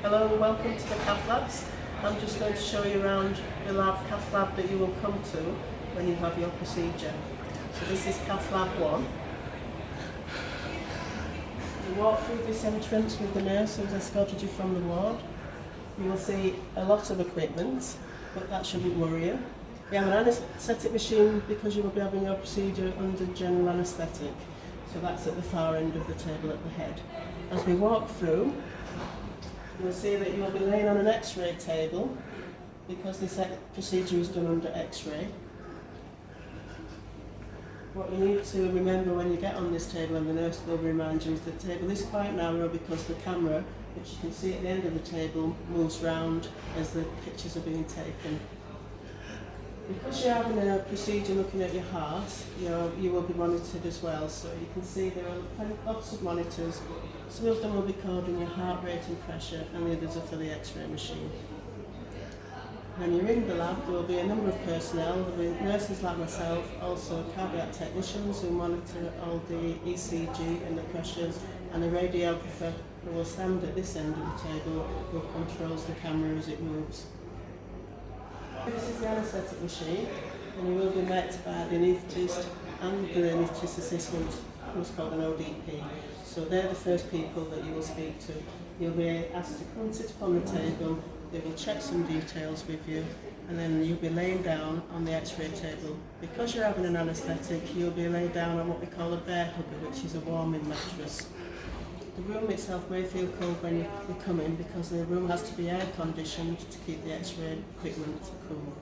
Hello and welcome to the Cath Labs. I'm just going to show you around the Cath Lab that you will come to when you have your procedure. So this is Cath Lab 1. You walk through this entrance with the nurse who's escorted you from the ward. You will see a lot of equipment, but that shouldn't worry you. We have an anaesthetic machine because you will be having your procedure under general anaesthetic. So that's at the far end of the table at the head. As we walk through, you'll see that you will be laying on an X-ray table because this procedure is done under X-ray. What you need to remember when you get on this table, and the nurse will remind you, is the table is quite narrow because the camera, which you can see at the end of the table, moves round as the pictures are being taken. Because you're having a procedure looking at your heart, you will be monitored as well. So you can see there are lots of monitors. Some of them will be recording your heart rate and pressure, and the others are for the X-ray machine. When you're in the lab, there will be a number of personnel. There will be nurses like myself, also cardiac technicians who monitor all the ECG and the pressures, and a radiographer who will stand at this end of the table who controls the camera as it moves. This is the anaesthetic machine, and you will be met by the anaesthetist and the anaesthetist assistant, who's called an ODP. So they're the first people that you will speak to. You'll be asked to come sit upon the table, they will check some details with you, and then you'll be laying down on the X-ray table. Because you're having an anaesthetic, you'll be laid down on what we call a bear hugger, which is a warming mattress. The room itself may feel cold when you come in because the room has to be air conditioned to keep the X-ray equipment cool.